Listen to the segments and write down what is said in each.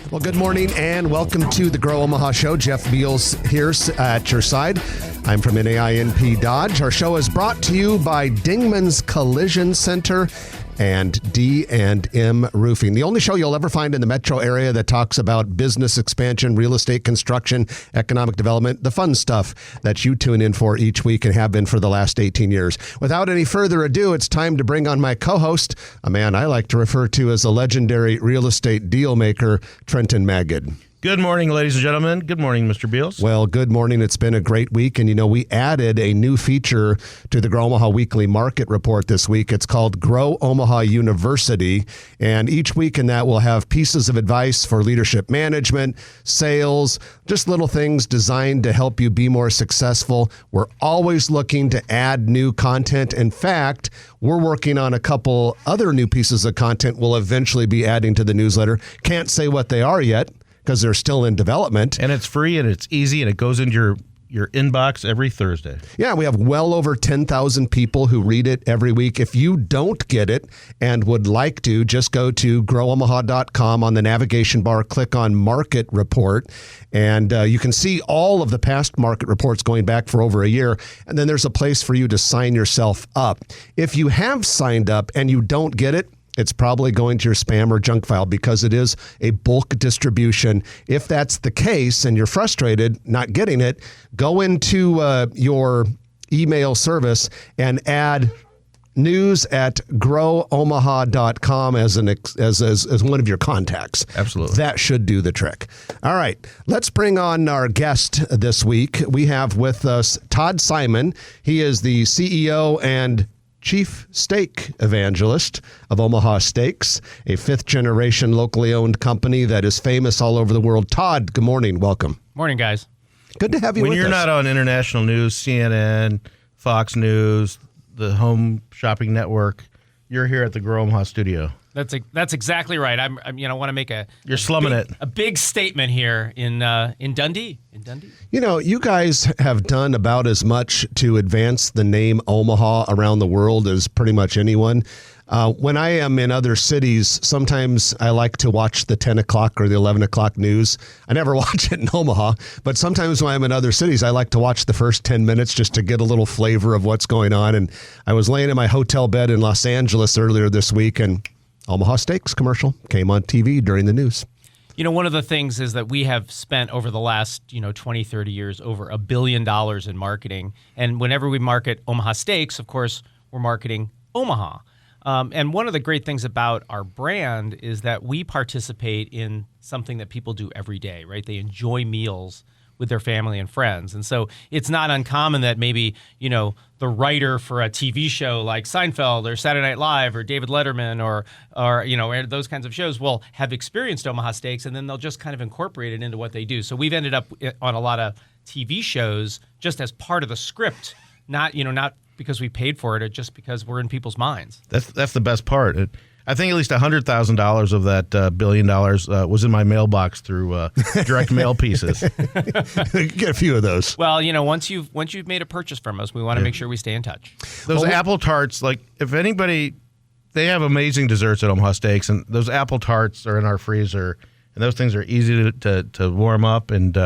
Well, good morning and welcome to the Grow Omaha Show. Jeff Beals here at your side. I'm from NAINP Dodge. Our show is brought to you by Dingman's Collision Center and D&M Roofing. The only show you'll ever find in the metro area that talks about business expansion, real estate construction, economic development, the fun stuff that you tune in for each week and have been for the last 18 years. Without any further ado, it's time to bring on my co-host, a man I like to refer to as a legendary real estate deal maker, Trenton Magid. Good morning, ladies and gentlemen. Good morning, Mr. Beals. Well, good morning. It's been a great week. And, we added a new feature to the Grow Omaha Weekly Market Report this week. It's called Grow Omaha University. And each week in that, we'll have pieces of advice for leadership management, sales, just little things designed to help you be more successful. We're always looking to add new content. In fact, we're working on a couple other new pieces of content we'll eventually be adding to the newsletter. Can't say what they are yet, because they're still in development. And it's free and it's easy and it goes into your inbox every Thursday. Yeah, we have well over 10,000 people who read it every week. If you don't get it and would like to, just go to growomaha.com on the navigation bar, click on Market Report, and you can see all of the past market reports going back for over a year. And then there's a place for you to sign yourself up. If you have signed up and you don't get it, it's probably going to your spam or junk file because it is a bulk distribution. If that's the case and you're frustrated not getting it, go into your email service and add news@growomaha.com as one of your contacts. Absolutely. That should do the trick. All right, let's bring on our guest this week. We have with us Todd Simon. He is the CEO and Chief Steak Evangelist of Omaha Steaks, a fifth-generation locally owned company that is famous all over the world. Todd, good morning. Welcome. Morning, guys. Good to have you with us. When you're not on international news, CNN, Fox News, the Home Shopping Network, you're here at the Grow Omaha studio. That's exactly right. I want to make You're slumming it. A big statement here in Dundee. You guys have done about as much to advance the name Omaha around the world as pretty much anyone. When I am in other cities, sometimes I like to watch the 10 o'clock or the 11 o'clock news. I never watch it in Omaha, but sometimes when I'm in other cities, I like to watch the first 10 minutes just to get a little flavor of what's going on. And I was laying in my hotel bed in Los Angeles earlier this week, and Omaha Steaks commercial came on TV during the news. One of the things is that we have spent over the last, 20, 30 years over $1 billion in marketing. And whenever we market Omaha Steaks, of course, we're marketing Omaha. And one of the great things about our brand is that we participate in something that people do every day, right? They enjoy meals with their family and friends. And so it's not uncommon that maybe, the writer for a TV show like Seinfeld or Saturday Night Live or David Letterman or those kinds of shows will have experienced Omaha Steaks, and then they'll just kind of incorporate it into what they do. So we've ended up on a lot of TV shows just as part of the script, not because we paid for it, or just because we're in people's minds. That's the best part. I think at least $100,000 of that $1 billion was in my mailbox through direct mail pieces. Get a few of those. Well, once you've made a purchase from us, we want to make sure we stay in touch. Those apple tarts, like if anybody, they have amazing desserts at Omaha Steaks, and those apple tarts are in our freezer, and those things are easy to warm up, and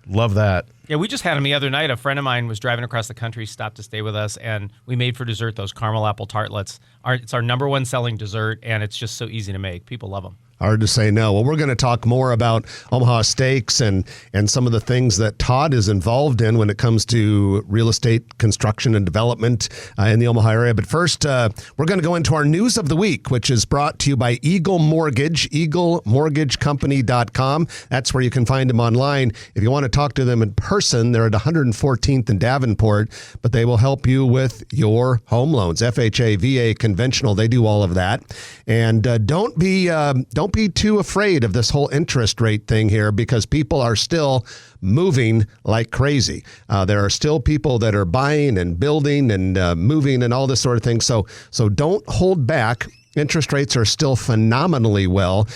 love that. Yeah, we just had them the other night. A friend of mine was driving across the country, stopped to stay with us, and we made for dessert those caramel apple tartlets. It's our number one selling dessert, and it's just so easy to make. People love them. Hard to say no. Well, we're going to talk more about Omaha Steaks and some of the things that Todd is involved in when it comes to real estate construction and development in the Omaha area. But first, we're going to go into our news of the week, which is brought to you by Eagle Mortgage, eaglemortgagecompany.com. That's where you can find them online. If you want to talk to them in person, they're at 114th and Davenport, but they will help you with your home loans, FHA, VA, conventional. They do all of that. And don't be too afraid of this whole interest rate thing here, because people are still moving like crazy. There are still people that are buying and building and moving and all this sort of thing. So don't hold back. Interest rates are still phenomenally low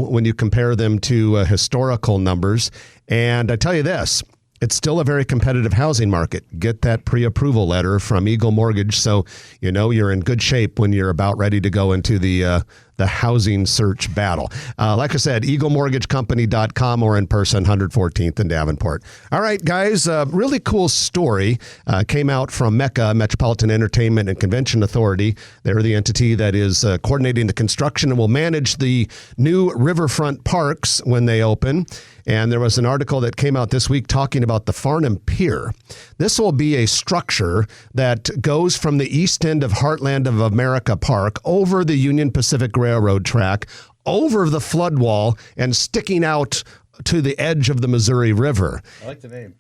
when you compare them to historical numbers. And I tell you this, it's still a very competitive housing market. Get that pre-approval letter from Eagle Mortgage so you know you're in good shape when you're about ready to go into the the housing search battle. Like I said, eaglemortgagecompany.com or in person, 114th in Davenport. All right, guys, really cool story came out from Mecca, Metropolitan Entertainment and Convention Authority. They're the entity that is coordinating the construction and will manage the new riverfront parks when they open. And there was an article that came out this week talking about the Farnham Pier. This will be a structure that goes from the east end of Heartland of America Park over the Union Pacific Railroad track, over the flood wall, and sticking out to the edge of the Missouri River. I like the name.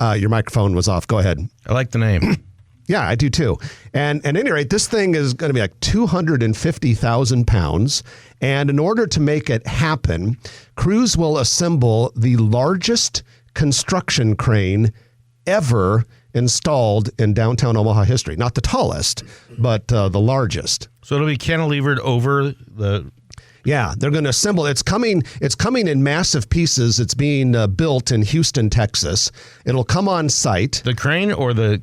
Your microphone was off. Go ahead. I like the name. Yeah, I do too. And at any rate, this thing is going to be like 250,000 pounds. And in order to make it happen, crews will assemble the largest construction crane ever installed in downtown Omaha history. Not the tallest, but the largest. So it'll be cantilevered over the... Yeah, they're going to assemble. It's coming in massive pieces. It's being built in Houston, Texas. It'll come on site. The crane or the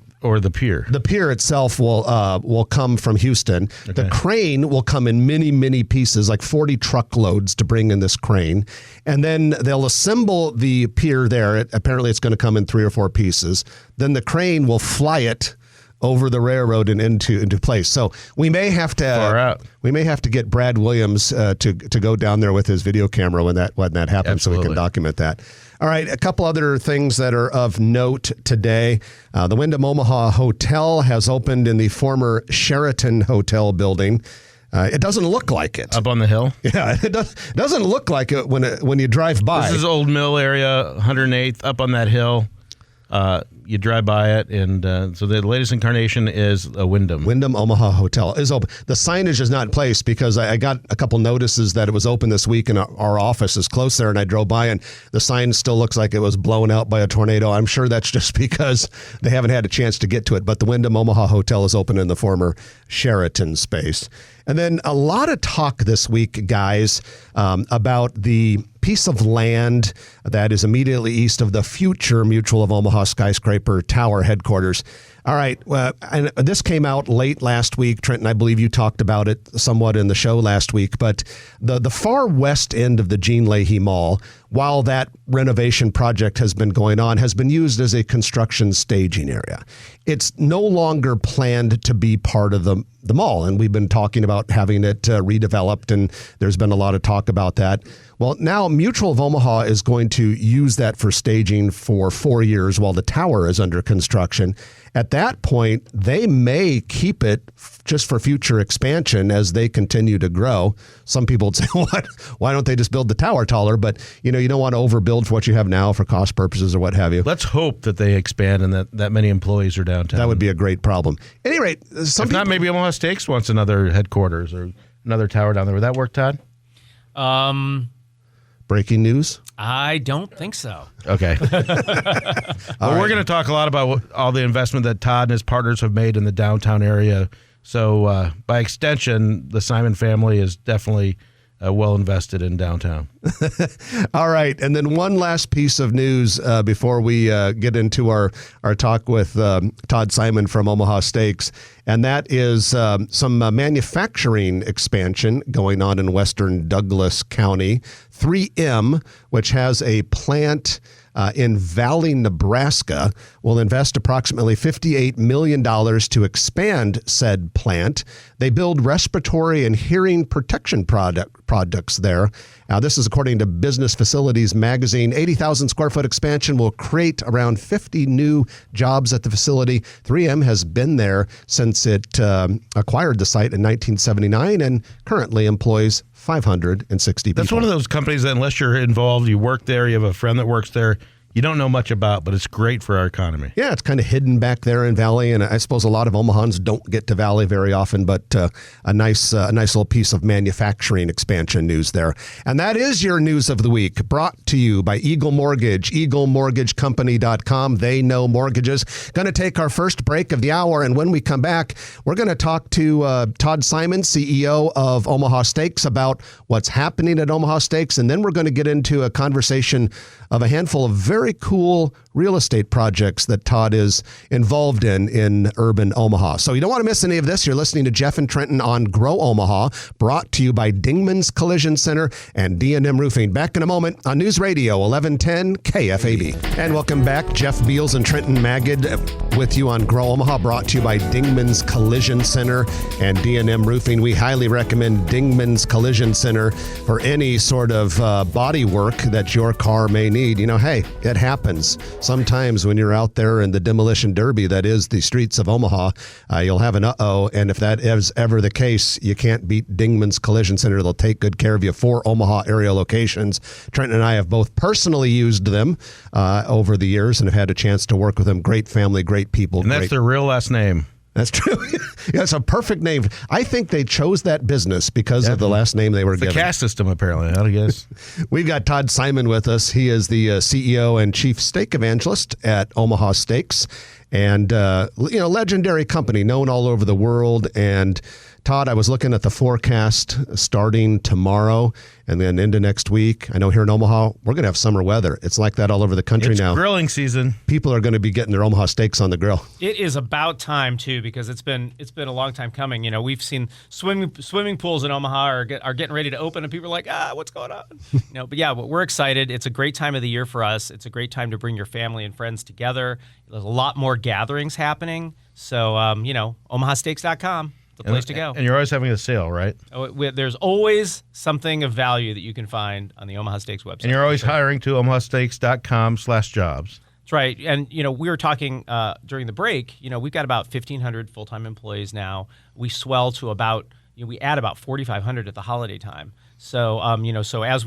pier? The pier itself will come from Houston. Okay. The crane will come in many, many pieces, like 40 truckloads to bring in this crane. And then they'll assemble the pier there. Apparently it's going to come in 3 or 4 pieces. Then the crane will fly it over the railroad and into place. So we may have to get Brad Williams to go down there with his video camera when that happens. Absolutely. So we can document that. All right, a couple other things that are of note today. The Wyndham Omaha Hotel has opened in the former Sheraton Hotel building. It doesn't look like it. Up on the hill? Yeah, it doesn't look like it when you drive by. This is Old Mill area, 108th, up on that hill. You drive by it, and so the latest incarnation is a Wyndham. Wyndham Omaha Hotel is open. The signage is not in place because I got a couple notices that it was open this week, and our office is close there, and I drove by, and the sign still looks like it was blown out by a tornado. I'm sure that's just because they haven't had a chance to get to it, but the Wyndham Omaha Hotel is open in the former Sheraton space. And then a lot of talk this week, guys, about the piece of land that is immediately east of the future Mutual of Omaha skyscraper tower headquarters. All right. And this came out late last week. Trenton, I believe you talked about it somewhat in the show last week. But the far west end of the Gene Leahy Mall, while that renovation project has been going on, has been used as a construction staging area. It's no longer planned to be part of the mall. And we've been talking about having it redeveloped, and there's been a lot of talk about that. Well, now Mutual of Omaha is going to use that for staging for 4 years while the tower is under construction. At that point, they may keep it just for future expansion as they continue to grow. Some people would say, why don't they just build the tower taller? But, you don't want to overbuild for what you have now for cost purposes or what have you. Let's hope that they expand and that many employees are downtown. That would be a great problem. At any rate, not, maybe Omaha Steaks wants another headquarters or another tower down there. Would that work, Todd? Breaking news? I don't think so. Okay. We're going to talk a lot about all the investment that Todd and his partners have made in the downtown area. So by extension, the Simon family is definitely well invested in downtown. All right. And then one last piece of news before we get into our talk with Todd Simon from Omaha Steaks. And that is some manufacturing expansion going on in western Douglas County. 3M, which has a plant in Valley, Nebraska, will invest approximately $58 million to expand said plant. They build respiratory and hearing protection products there. Now, this is according to Business Facilities Magazine. 80,000 square foot expansion will create around 50 new jobs at the facility. 3M has been there since it acquired the site in 1979 and currently employs 560 people. That's one of those companies that unless you're involved, you work there, you have a friend that works there, you don't know much about, but it's great for our economy. Yeah, it's kind of hidden back there in Valley, and I suppose a lot of Omahans don't get to Valley very often, but a nice little piece of manufacturing expansion news there. And that is your news of the week, brought to you by Eagle Mortgage, eaglemortgagecompany.com. They know mortgages. Going to take our first break of the hour, and when we come back, we're going to talk to Todd Simon, CEO of Omaha Steaks, about what's happening at Omaha Steaks, and then we're going to get into a conversation of a handful of very very cool real estate projects that Todd is involved in urban Omaha. So you don't want to miss any of this. You're listening to Jeff and Trenton on Grow Omaha, brought to you by Dingman's Collision Center and D&M Roofing. Back in a moment on News Radio 1110 KFAB. And welcome back. Jeff Beals and Trenton Magid with you on Grow Omaha, brought to you by Dingman's Collision Center and D&M Roofing. We highly recommend Dingman's Collision Center for any sort of body work that your car may need. You know, hey, it happens. Sometimes when you're out there in the demolition derby that is the streets of Omaha, you'll have an uh-oh, and if that is ever the case, you can't beat Dingman's Collision Center. They'll take good care of you. 4 Omaha area locations. Trenton and I have both personally used them over the years and have had a chance to work with them. Great family, great people. And that's their real last name. That's true. Yeah, it's a perfect name. I think they chose that business because of the last name they were given. The caste system, apparently, I guess. We've got Todd Simon with us. He is the CEO and chief steak evangelist at Omaha Steaks, and legendary company known all over the world. And Todd, I was looking at the forecast starting tomorrow and then into next week. I know here in Omaha, we're going to have summer weather. It's like that all over the country now. It's grilling season. People are going to be getting their Omaha steaks on the grill. It is about time, too, because it's been a long time coming. You know, we've seen swimming pools in Omaha are getting ready to open, and people are like, what's going on? But yeah, we're excited. It's a great time of the year for us. It's a great time to bring your family and friends together. There's a lot more gatherings happening. So, omahasteaks.com. The place to go. And you're always having a sale, right? There's always something of value that you can find on the Omaha Steaks website. And you're always hiring to omahasteaks.com/jobs. That's right. And, we were talking during the break, we've got about 1,500 full-time employees now. We swell to about, we add about 4,500 at the holiday time. So, so as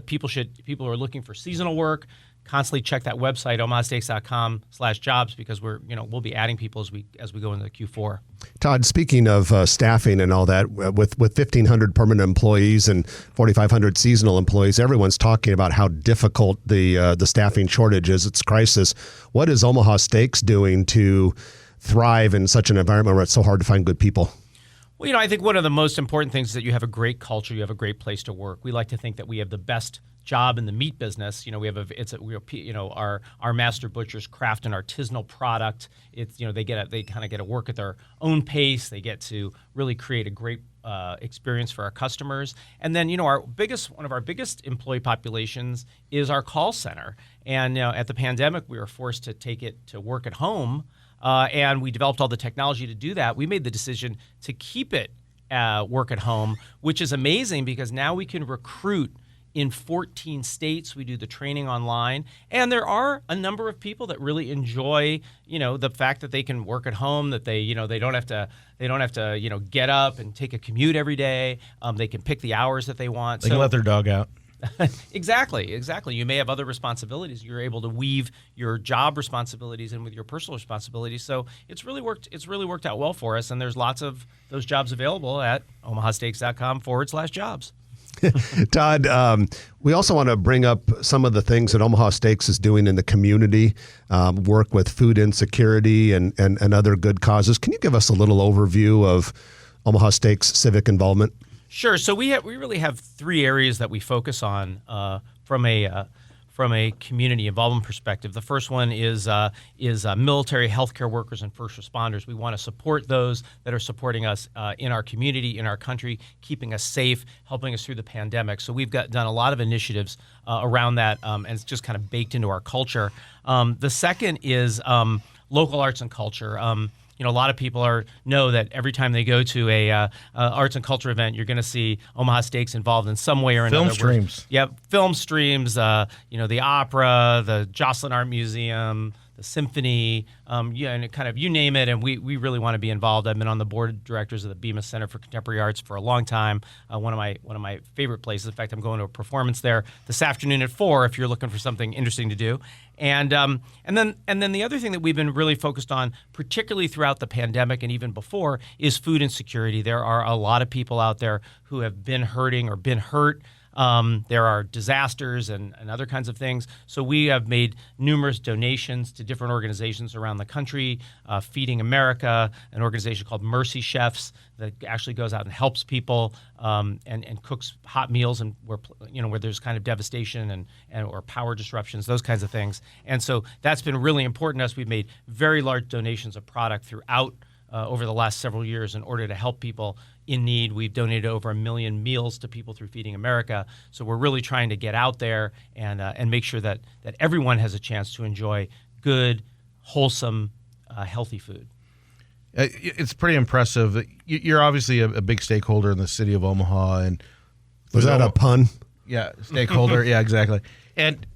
people who are looking for seasonal work, constantly check that website, omahasteaks.com/jobs, because we'll be adding people as we go into Q4. Todd, speaking of staffing and all that, with 1,500 permanent employees and 4,500 seasonal employees, everyone's talking about how difficult the staffing shortage is. It's crisis. What is Omaha Steaks doing to thrive in such an environment where it's so hard to find good people? Well, I think one of the most important things is that you have a great culture, you have a great place to work. We like to think that we have the best job in the meat business. Our master butchers craft an artisanal product. It's they kind of get to work at their own pace. They get to really create a great experience for our customers. And then one of our biggest employee populations is our call center. And at the pandemic, we were forced to take it to work at home, and we developed all the technology to do that. We made the decision to keep it work at home, which is amazing because now we can recruit in 14 states. We do the training online, and there are a number of people that really enjoy, the fact that they can work at home, that they don't have to get up and take a commute every day. They can pick the hours that they want. They can let their dog out. Exactly. You may have other responsibilities. You're able to weave your job responsibilities in with your personal responsibilities. So it's really worked out well for us, and there's lots of those jobs available at omahasteaks.com/jobs. Todd, we also want to bring up some of the things that Omaha Steaks is doing in the community, work with food insecurity and other good causes. Can you give us a little overview of Omaha Steaks' civic involvement? Sure. So we really have 3 areas that we focus on from a community involvement perspective. The first one is military, healthcare workers, and first responders. We want to support those that are supporting us in our community, in our country, keeping us safe, helping us through the pandemic. So we've done a lot of initiatives around that, and it's just kind of baked into our culture. The second is local arts and culture. A lot of people know that every time they go to a arts and culture event, you're going to see Omaha Steaks involved in some way or another. Film streams. Film streams. The opera, the Jocelyn Art Museum, the symphony, and kind of you name it. And we really want to be involved. I've been on the board of directors of the Bemis Center for Contemporary Arts for a long time. One of my favorite places. In fact, I'm going to a performance there this afternoon at 4 if you're looking for something interesting to do. And then the other thing that we've been really focused on, particularly throughout the pandemic and even before, is food insecurity. There are a lot of people out there who have been hurting or been hurt There are disasters and other kinds of things. So we have made numerous donations to different organizations around the country, Feeding America, an organization called Mercy Chefs that actually goes out and helps people and cooks hot meals and where there's kind of devastation and or power disruptions, those kinds of things. And so that's been really important to us. We've made very large donations of product throughout over the last several years in order to help people in need. We've donated over 1 million meals to people through Feeding America. So we're really trying to get out there and make sure that everyone has a chance to enjoy good, wholesome, healthy food. It's pretty impressive. You're obviously a big stakeholder in the city of Omaha, and was that a pun? Yeah, stakeholder. Yeah, exactly. And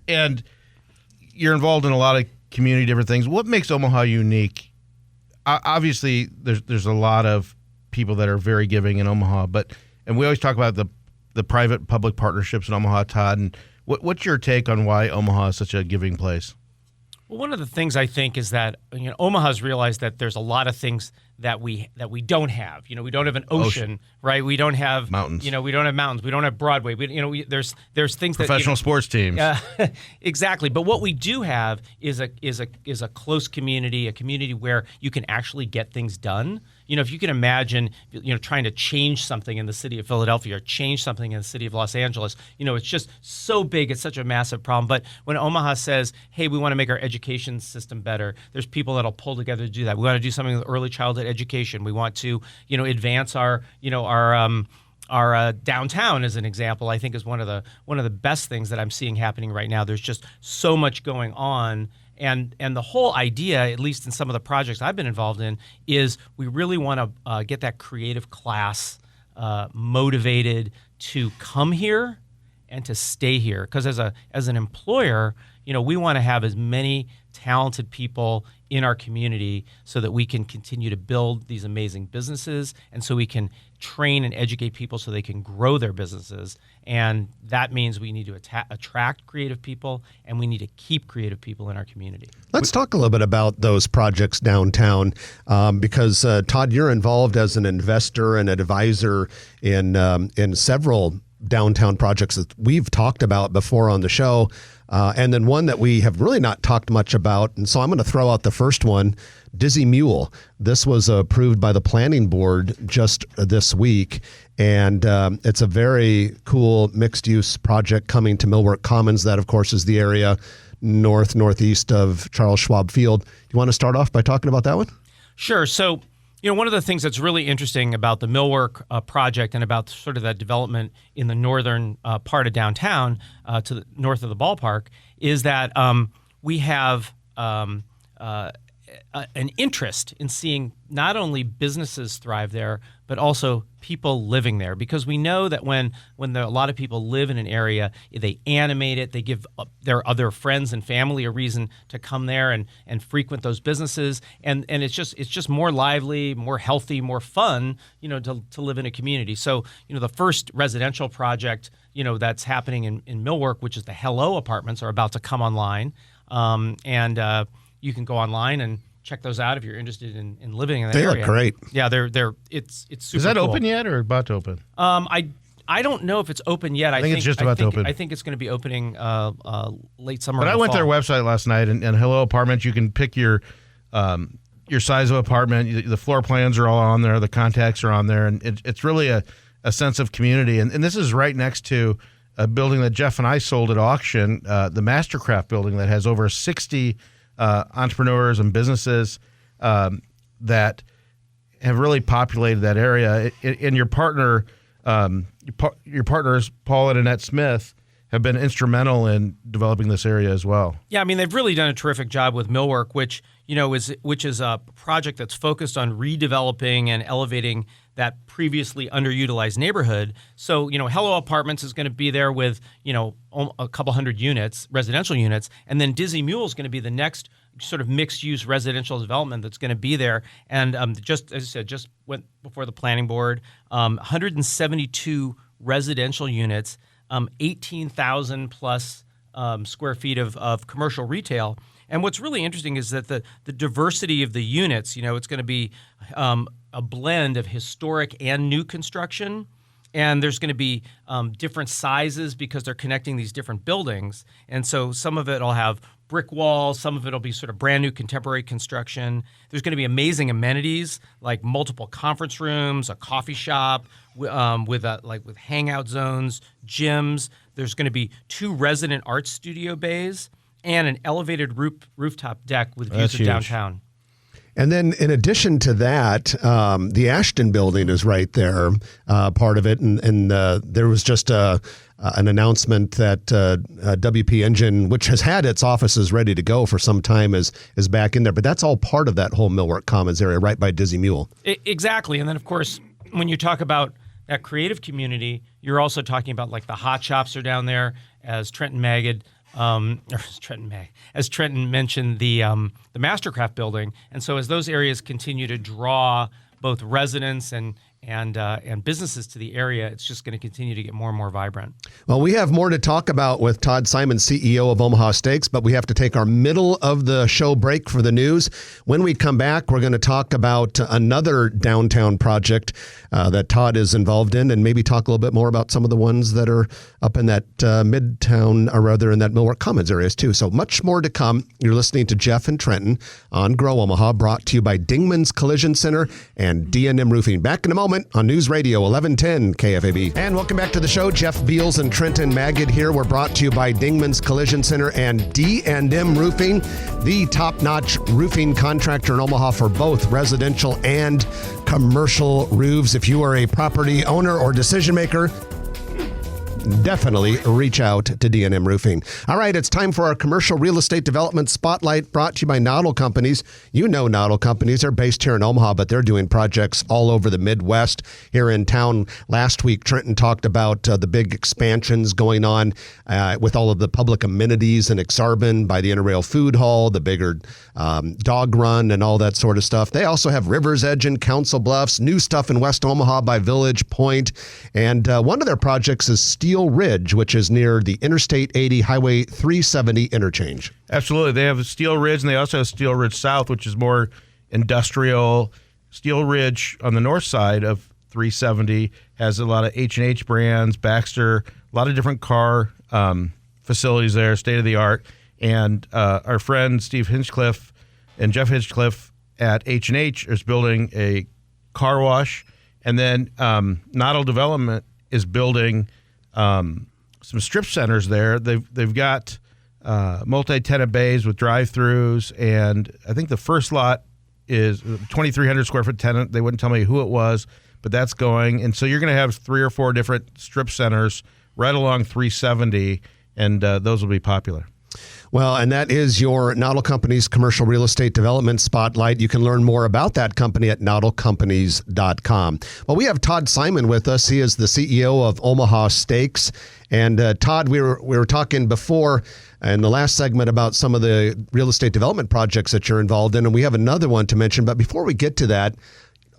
you're involved in a lot of community different things. What makes Omaha unique? Obviously, there's a lot of people that are very giving in Omaha, and we always talk about the private-public partnerships in Omaha, Todd. And what's your take on why Omaha is such a giving place? Well, one of the things I think is that Omaha's realized that there's a lot of things that we don't have. We don't have an ocean, right? We don't have mountains. We don't have mountains. We don't have Broadway. There's things professional sports teams. Exactly. But what we do have is a close community, a community where you can actually get things done. If you can imagine, trying to change something in the city of Philadelphia or change something in the city of Los Angeles, it's just so big. It's such a massive problem. But when Omaha says, hey, we want to make our education system better, there's people that'll pull together to do that. We want to do something with early childhood education. We want to, advance our downtown, as an example. I think is one of the best things that I'm seeing happening right now. There's just so much going on. And the whole idea, at least in some of the projects I've been involved in, is we really want to get that creative class motivated to come here and to stay here. Because as an employer, we want to have as many talented people in our community so that we can continue to build these amazing businesses, and so we can train and educate people so they can grow their businesses. And that means we need to attract creative people, and we need to keep creative people in our community. Let's talk a little bit about those projects downtown, because Todd, you're involved as an investor and advisor in several downtown projects that we've talked about before on the show. And then one that we have really not talked much about. And so I'm going to throw out the first one, Dizzy Mule. This was approved by the planning board just this week. And it's a very cool mixed-use project coming to Millwork Commons. That, of course, is the area northeast of Charles Schwab Field. You want to start off by talking about that one? Sure. So, one of the things that's really interesting about the Millwork project and about sort of that development in the northern part of downtown to the north of the ballpark is that we have an interest in seeing not only businesses thrive there, but also people living there. Because we know that when a lot of people live in an area, they animate it, they give their other friends and family a reason to come there and frequent those businesses. And it's just more lively, more healthy, more fun, to live in a community. So, the first residential project, that's happening in Millwork, which is the Hello apartments, are about to come online. And you can go online and check those out if you're interested in living in that area. They look great. Yeah, it's super. Is that cool. open yet or about to open? I don't know if it's open yet. I think it's just about to open. I think it's going to be opening late summer. But I went to their website last night, and Hello Apartments, you can pick your size of apartment. The floor plans are all on there. The contacts are on there, and it's really a sense of community. And this is right next to a building that Jeff and I sold at auction, the Mastercraft building that has over 60 entrepreneurs and businesses that have really populated that area. And your partners, Paul and Annette Smith, have been instrumental in developing this area as well. Yeah, I mean, they've really done a terrific job with Millwork, which is a project that's focused on redeveloping and elevating that previously underutilized neighborhood. So, Hello Apartments is going to be there with, a couple hundred units, residential units, and then Dizzy Mule is going to be the next sort of mixed-use residential development that's going to be there. And just as I said, just went before the planning board, 172 residential units, 18,000 plus square feet of commercial retail. And what's really interesting is that the diversity of the units, it's going to be a blend of historic and new construction. And there's going to be different sizes because they're connecting these different buildings. And so some of it will have brick walls, some of it will be sort of brand new contemporary construction. There's going to be amazing amenities like multiple conference rooms, a coffee shop with hangout zones, gyms. There's going to be 2 resident art studio bays and an elevated rooftop deck with views of downtown. And then in addition to that, the Ashton building is right there, part of it. And there was just an announcement that WP Engine, which has had its offices ready to go for some time, is back in there. But that's all part of that whole Millwork Commons area, right by Dizzy Mule. Exactly. And then, of course, when you talk about that creative community, you're also talking about like the hot shops are down there, as Trenton mentioned, the Mastercraft building. And so as those areas continue to draw both residents and businesses to the area, it's just going to continue to get more and more vibrant. Well, we have more to talk about with Todd Simon, CEO of Omaha Steaks, but we have to take our middle of the show break for the news. When we come back, we're going to talk about another downtown project that Todd is involved in, and maybe talk a little bit more about some of the ones that are up in that Midtown, or rather in that Millwork Commons areas too. So much more to come. You're listening to Jeff and Trenton on Grow Omaha, brought to you by Dingman's Collision Center and D&M Roofing. Back in a moment on News Radio 1110 KFAB. And welcome back to the show. Jeff Beals and Trenton Magid here. We're brought to you by Dingman's Collision Center and D&M Roofing, the top-notch roofing contractor in Omaha for both residential and commercial roofs. If you are a property owner or decision maker, definitely reach out to D&M Roofing. All right, it's time for our commercial real estate development spotlight, brought to you by Noddle Companies. You know Noddle Companies are based here in Omaha, but they're doing projects all over the Midwest here in town. Last week, Trenton talked about the big expansions going on with all of the public amenities in Exarban by the Interrail Food Hall, the bigger dog run and all that sort of stuff. They also have River's Edge and Council Bluffs, new stuff in West Omaha by Village Point, and one of their projects is Steel Ridge, which is near the Interstate 80 Highway 370 interchange. Absolutely. They have Steel Ridge, and they also have Steel Ridge South, which is more industrial. Steel Ridge on the north side of 370 has a lot of H&H brands, Baxter, a lot of different car facilities there, state-of-the-art. And our friend Steve Hinchcliffe and Jeff Hinchcliffe at H&H is building a car wash. And then Noddle Development is building some strip centers there. They've got multi-tenant bays with drive-throughs, and I think the first lot is 2,300 square foot tenant. They wouldn't tell me who it was, but that's going. And so you're going to have 3 or 4 different strip centers right along 370, and those will be popular. Well, and that is your Noddle Companies commercial real estate development spotlight. You can learn more about that company at noddlecompanies.com. Well, we have Todd Simon with us. He is the CEO of Omaha Steaks. And Todd, we were talking before in the last segment about some of the real estate development projects that you're involved in, and we have another one to mention. But before we get to that,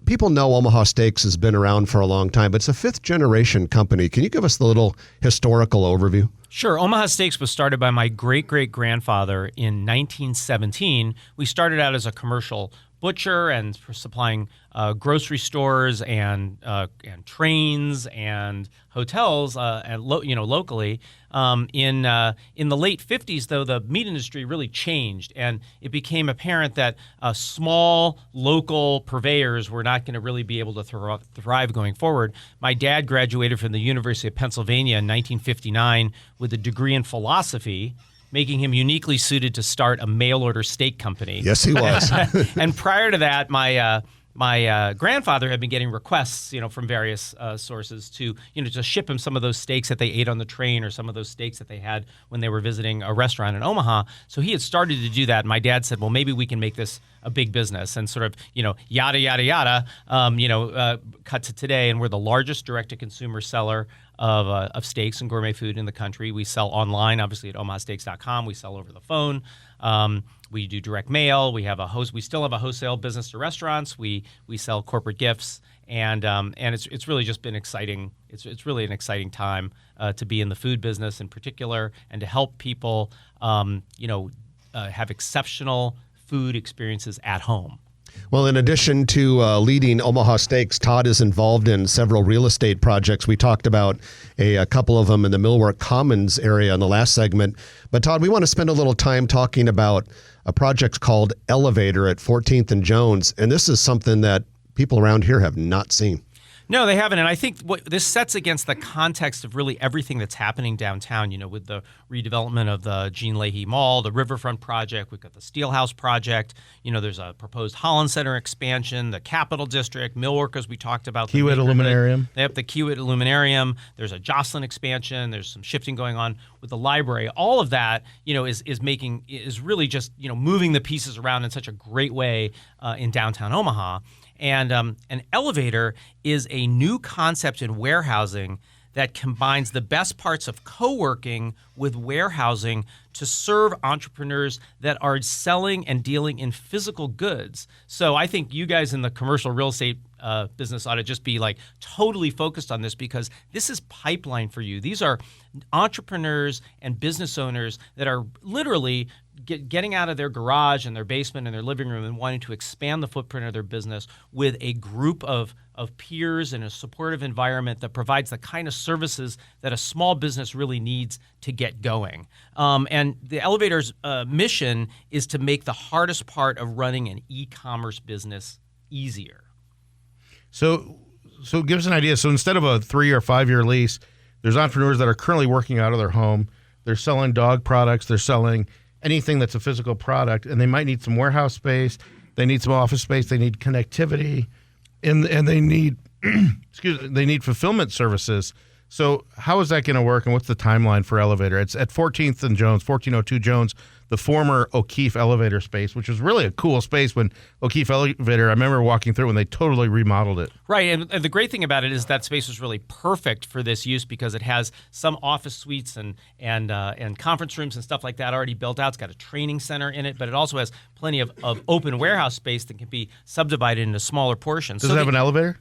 people know Omaha Steaks has been around for a long time, but it's a 5th-generation company. Can you give us the little historical overview? Sure. Omaha Steaks was started by my great-great-grandfather in 1917. We started out as a commercial butcher and for supplying grocery stores and trains and hotels locally. In the late 50s, though, the meat industry really changed, and it became apparent that small local purveyors were not going to really be able to thrive going forward. My dad graduated from the University of Pennsylvania in 1959 with a degree in philosophy, making him uniquely suited to start a mail-order steak company. Yes, he was. And prior to that, my grandfather had been getting requests, from various sources to ship him some of those steaks that they ate on the train or some of those steaks that they had when they were visiting a restaurant in Omaha. So he had started to do that. And my dad said, well, maybe we can make this a big business, and sort of, yada, yada, yada, cut to today. And we're the largest direct-to-consumer seller of steaks and gourmet food in the country. We sell online, obviously, at omahasteaks.com. We sell over the phone. We do direct mail. We still have a wholesale business to restaurants. We sell corporate gifts, and it's really just been exciting. It's really an exciting time to be in the food business in particular, and to help people have exceptional food experiences at home. Well, in addition to leading Omaha Steaks, Todd is involved in several real estate projects. We talked about a couple of them in the Millwork Commons area in the last segment. But Todd, we want to spend a little time talking about a project called Elevator at 14th and Jones. And this is something that people around here have not seen. No, they haven't. And I think what this sets against the context of really everything that's happening downtown, with the redevelopment of the Jean Leahy Mall, the Riverfront project, we've got the Steelhouse project, there's a proposed Holland Center expansion, the Capitol District, Millwork, as we talked about. Kiewit Illuminarium. They have the Kiewit Illuminarium. There's a Jocelyn expansion. There's some shifting going on with the library. All of that, is really just, moving the pieces around in such a great way in downtown Omaha. And an elevator is a new concept in warehousing that combines the best parts of co-working with warehousing to serve entrepreneurs that are selling and dealing in physical goods. So I think you guys in the commercial real estate business ought to just be totally focused on this, because this is pipeline for you. These are entrepreneurs and business owners that are literally getting out of their garage and their basement and their living room and wanting to expand the footprint of their business with a group of peers in a supportive environment that provides the kind of services that a small business really needs to get going. And the elevator's mission is to make the hardest part of running an e-commerce business easier. So give us an idea. So instead of a 3 or 5 year lease, there's entrepreneurs that are currently working out of their home. They're selling dog products. They're selling anything that's a physical product, and they might need some warehouse space. They need some office space. They need connectivity, and they need they need fulfillment services. So how is that going to work, and what's the timeline for Elevator? It's at 14th and Jones, 1402 Jones, the former O'Keefe Elevator space, which was really a cool space when O'Keefe Elevator, I remember walking through when they totally remodeled it. Right, and the great thing about it is that space was really perfect for this use because it has some office suites and conference rooms and stuff like that already built out. It's got a training center in it, but it also has plenty of open warehouse space that can be subdivided into smaller portions. Does it have an elevator?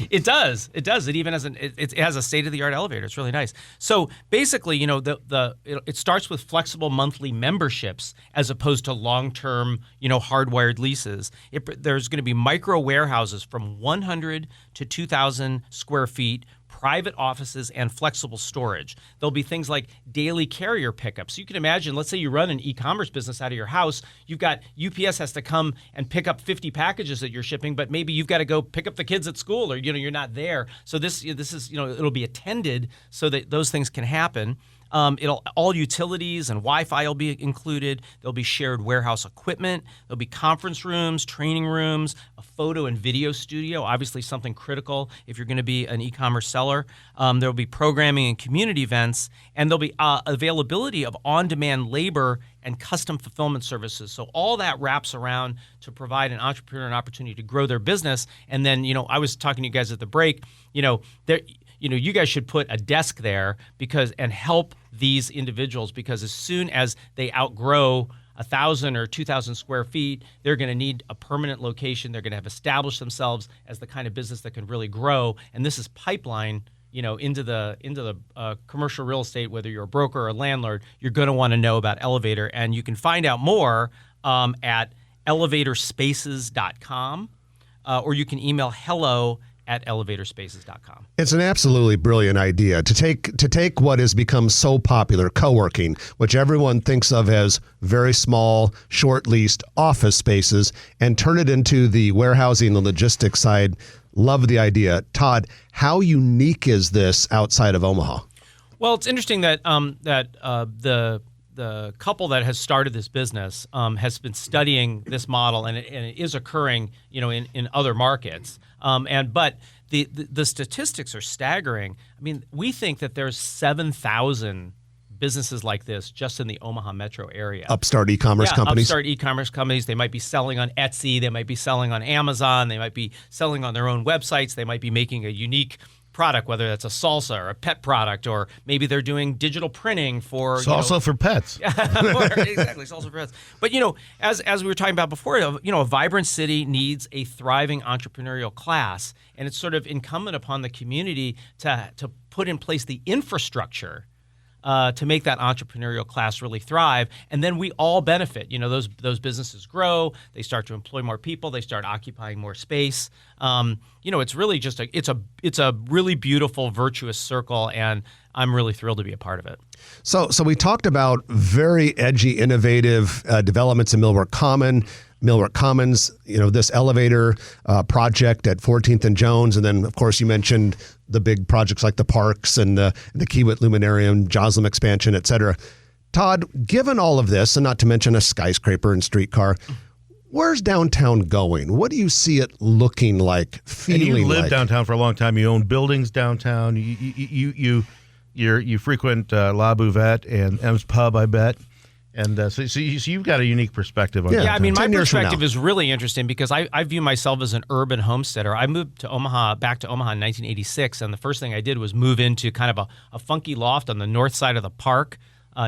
It does. It even has it has a state-of-the-art elevator. It's really nice. So basically, it starts with flexible monthly memberships as opposed to long-term, hardwired leases. There's going to be micro warehouses from 100 to 2,000 square feet, private offices, and flexible storage. There'll be things like daily carrier pickups. You can imagine, let's say you run an e-commerce business out of your house. You've got UPS has to come and pick up 50 packages that you're shipping, but maybe you've got to go pick up the kids at school, or you're not there. So this is it'll be attended so that those things can happen. All utilities and Wi-Fi will be included. There'll be shared warehouse equipment. There'll be conference rooms, training rooms, a photo and video studio, obviously something critical if you're going to be an e-commerce seller. There'll be programming and community events, and there'll be availability of on-demand labor and custom fulfillment services. So all that wraps around to provide an entrepreneur an opportunity to grow their business. And then, I was talking to you guys at the break, you guys should put a desk there and help these individuals, because as soon as they outgrow 1,000 or 2,000 square feet, they're going to need a permanent location. They're going to have established themselves as the kind of business that can really grow. And this is pipeline, into the commercial real estate. Whether you're a broker or a landlord, you're going to want to know about Elevator, and you can find out more at elevatorspaces.com, or you can email hello@elevatorspaces.com. It's an absolutely brilliant idea to take what has become so popular, co-working, which everyone thinks of as very small, short-leased office spaces, and turn it into the warehousing and logistics side. Love the idea. Todd, how unique is this outside of Omaha? Well, it's interesting that the couple that has started this business has been studying this model, and it is occurring, in other markets. But the statistics are staggering. I mean, we think that there's 7,000 businesses like this just in the Omaha metro area. Upstart e-commerce companies? Upstart e-commerce companies. They might be selling on Etsy. They might be selling on Amazon. They might be selling on their own websites. They might be making a unique product, whether that's a salsa or a pet product, or maybe they're doing digital printing for salsa for pets. Exactly, salsa for pets. But as we were talking about before, a vibrant city needs a thriving entrepreneurial class, and it's sort of incumbent upon the community to put in place the infrastructure to make that entrepreneurial class really thrive, and then we all benefit. Those businesses grow, they start to employ more people, they start occupying more space. It's really just it's a really beautiful, virtuous circle, and I'm really thrilled to be a part of it. So we talked about very edgy, innovative developments in Millbrook Commons, this elevator project at 14th and Jones. And then, of course, you mentioned the big projects like the parks and the Kiewit Luminarium, Joslin expansion, et cetera. Todd, given all of this, and not to mention a skyscraper and streetcar, where's downtown going? What do you see it looking like, feeling like? And you lived downtown for a long time. You own buildings downtown. You frequent La Bouvette and M's Pub, I bet. And so you've got a unique perspective on that. Yeah, I mean, my perspective is really interesting because I view myself as an urban homesteader. I moved to back to Omaha in 1986, and the first thing I did was move into kind of a funky loft on the north side of the park,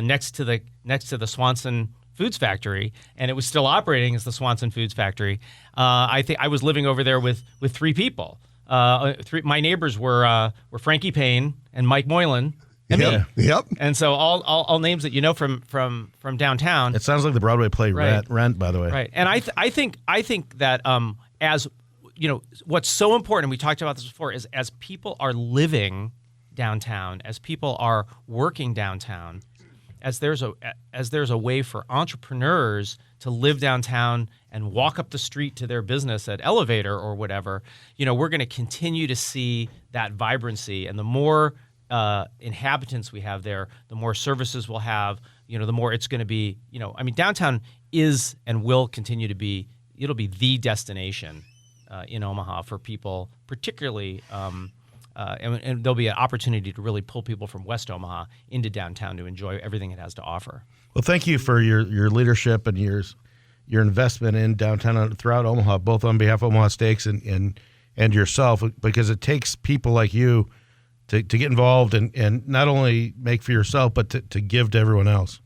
next to the Swanson Foods Factory, and it was still operating as the Swanson Foods Factory. I think I was living over there with three people. My neighbors were Frankie Payne and Mike Moylan. Yep. And so all names that you know from downtown. It sounds like the Broadway play Rent, by the way. Right. And I think that as what's so important, and we talked about this before, is as people are living downtown, as people are working downtown, as there's a way for entrepreneurs to live downtown and walk up the street to their business at Elevator or whatever, we're going to continue to see that vibrancy, and the more inhabitants we have there, the more services we'll have, the more it's going to be, downtown is and will continue to be, it'll be the destination in Omaha for people, particularly, and there'll be an opportunity to really pull people from West Omaha into downtown to enjoy everything it has to offer. Well, thank you for your leadership and your investment in downtown throughout Omaha, both on behalf of Omaha Steaks and yourself, because it takes people like you to get involved and not only make for yourself, but to give to everyone else.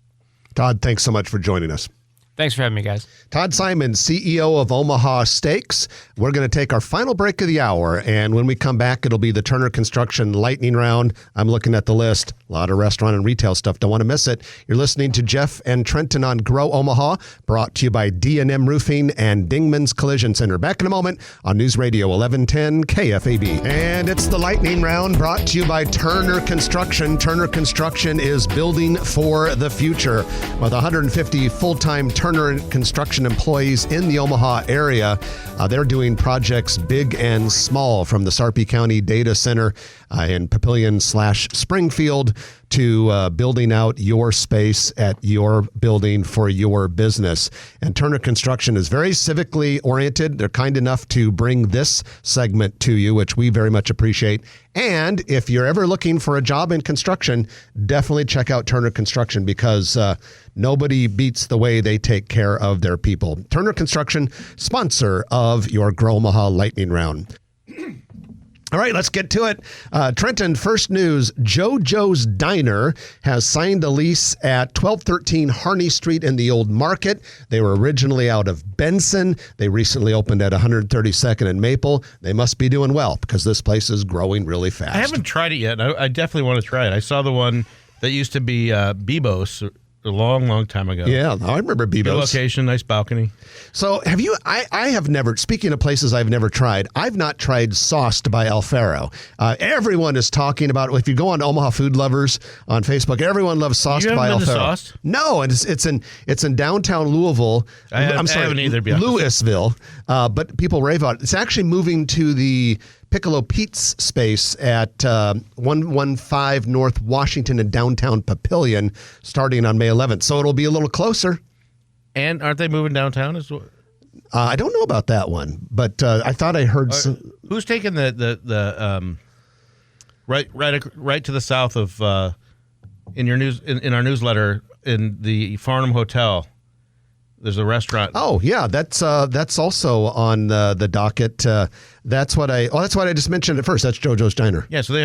Todd, thanks so much for joining us. Thanks for having me, guys. Todd Simon, CEO of Omaha Steaks. We're going to take our final break of the hour, and when we come back, it'll be the Turner Construction Lightning Round. I'm looking at the list. A lot of restaurant and retail stuff. Don't want to miss it. You're listening to Jeff and Trenton on Grow Omaha, brought to you by D&M Roofing and Dingman's Collision Center. Back in a moment on News Radio 1110 KFAB. And it's the Lightning Round, brought to you by Turner Construction. Turner Construction is building for the future. With 150 full-time Turner Construction employees in the Omaha area, they're doing projects big and small, from the Sarpy County Data Center in Papillion/Springfield to building out your space at your building for your business. And Turner Construction is very civically oriented. They're kind enough to bring this segment to you, which we very much appreciate. And if you're ever looking for a job in construction, definitely check out Turner Construction, because nobody beats the way they take care of their people. Turner Construction, sponsor of your Grow Omaha Lightning Round. All right, let's get to it. Trenton, first news, JoJo's Diner has signed a lease at 1213 Harney Street in the Old Market. They were originally out of Benson. They recently opened at 132nd and Maple. They must be doing well, because this place is growing really fast. I haven't tried it yet. I definitely want to try it. I saw the one that used to be Bebo's a long time ago. Yeah, I remember Bebo's. Good location, nice balcony. So have you, I have never, speaking of places I've never tried, I've not tried Sauced by Alfaro. Everyone is talking about, if you go on Omaha Food Lovers on Facebook, everyone loves Sauced by Alfaro. Sauced? No, and it's in downtown Louisville. I haven't either, to be honest. Louisville, but people rave about it. It's actually moving to the Piccolo Pete's space at 115 North Washington in downtown Papillion, starting on May 11th. So it'll be a little closer. And aren't they moving downtown as well? I don't know about that one, but I thought I heard some. Who's taking the right to the south of in your news in our newsletter, in the Farnham Hotel, There's a restaurant. Oh yeah, that's also on the docket. That's what I just mentioned at first. That's JoJo's Diner. Yeah, so they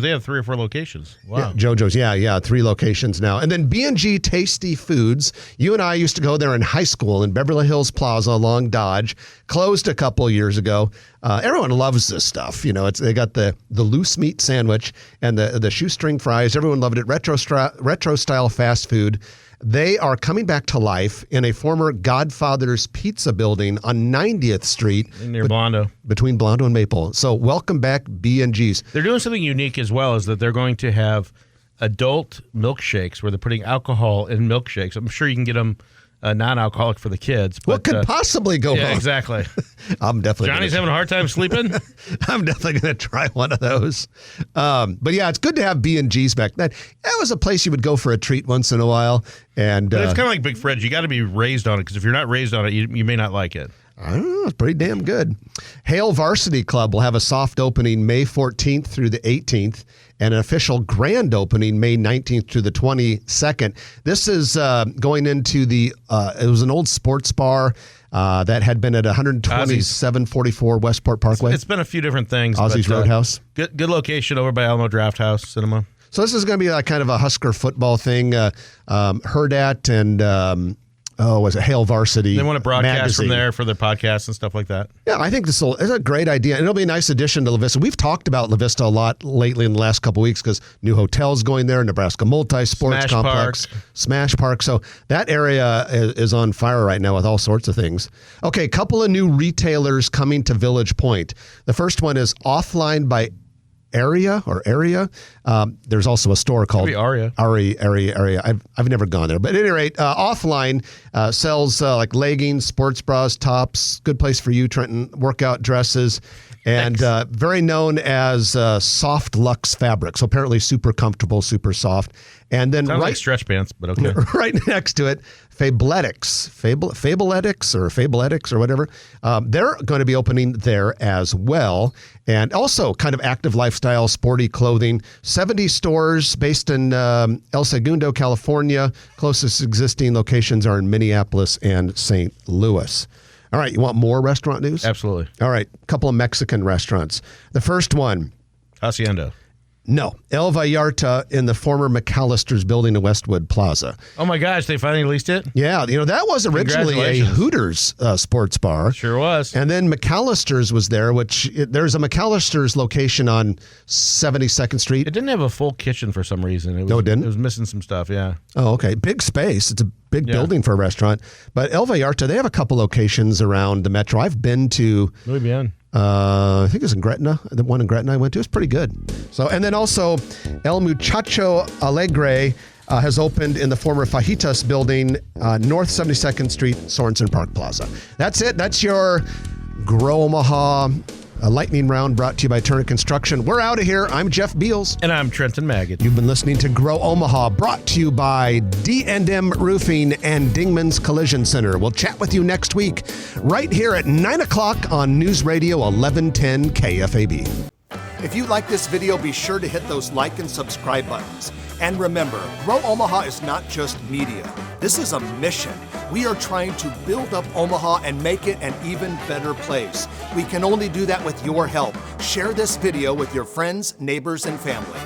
have 3 or 4 locations. Wow. Yeah, JoJo's. Yeah, 3 locations now. And then B&G Tasty Foods. You and I used to go there in high school in Beverly Hills Plaza along Dodge. Closed a couple years ago. Everyone loves this stuff. You know, they got the loose meat sandwich and the shoestring fries. Everyone loved it. Retro style fast food. They are coming back to life in a former Godfather's Pizza building on 90th Street. Near Blondo. Between Blondo and Maple. So welcome back, B&G's. They're doing something unique as well, is that they're going to have adult milkshakes where they're putting alcohol in milkshakes. I'm sure you can get them non-alcoholic for the kids. But, what could possibly go wrong? Yeah, exactly. I'm definitely Johnny's having a hard time sleeping? I'm definitely going to try one of those. But yeah, it's good to have B&G's back. That was a place you would go for a treat once in a while. And but it's kind of like Big Fred's. You got to be raised on it, because if you're not raised on it, you may not like it. I don't know. It's pretty damn good. Hale Varsity Club will have a soft opening May 14th through the 18th and an official grand opening May 19th through the 22nd. This is going into it was an old sports bar that had been at 12744 Westport Parkway. It's been a few different things. Aussie's Roadhouse. Good location over by Alamo Draft House Cinema. So this is going to be like kind of a Husker football thing. Hurrdat and... was it Hale Varsity? They want to broadcast magazine from there for their podcasts and stuff like that. Yeah, I think this is a great idea. And it'll be a nice addition to La Vista. We've talked about La Vista a lot lately in the last couple of weeks because new hotels going there, Nebraska Multi-Sports Smash Complex, Park. Smash Park. So that area is on fire right now with all sorts of things. Okay, a couple of new retailers coming to Village Point. The first one is Offline by Area. There's also a store called Aria. I've never gone there, but at any rate, Offline sells like leggings, sports bras, tops. Good place for you, Trenton. Workout dresses, and very known as soft luxe fabric. So apparently super comfortable, super soft. And then Sounds like stretch pants, but okay. Right next to it, Fabletics or whatever. They're going to be opening there as well. And also kind of active lifestyle, sporty clothing. 70 stores based in El Segundo, California. Closest existing locations are in Minneapolis and St. Louis. All right, you want more restaurant news? Absolutely. All right, a couple of Mexican restaurants. The first one. Hacienda. No, El Vallarta in the former McAllister's building in Westwood Plaza. Oh my gosh, they finally leased it? Yeah, that was originally a Hooters sports bar. Sure was. And then McAllister's was there, there's a McAllister's location on 72nd Street. It didn't have a full kitchen for some reason. No, it didn't? It was missing some stuff, yeah. Oh, okay. Big space. It's a big building for a restaurant. But El Vallarta, they have a couple locations around the metro. I've been to... Muy bien. I think it was in Gretna. The one in Gretna I went to. It was pretty good. So, and then also El Muchacho Alegre has opened in the former Fajitas building, North 72nd Street, Sorensen Park Plaza. That's it. That's your Grow Omaha lightning round brought to you by Turner Construction. We're out of here. I'm Jeff Beals. And I'm Trenton Maggot. You've been listening to Grow Omaha, brought to you by D&M Roofing and Dingman's Collision Center. We'll chat with you next week, right here at 9 o'clock on News Radio 1110 KFAB. If you like this video, be sure to hit those like and subscribe buttons. And remember, Grow Omaha is not just media. This is a mission. We are trying to build up Omaha and make it an even better place. We can only do that with your help. Share this video with your friends, neighbors, and family.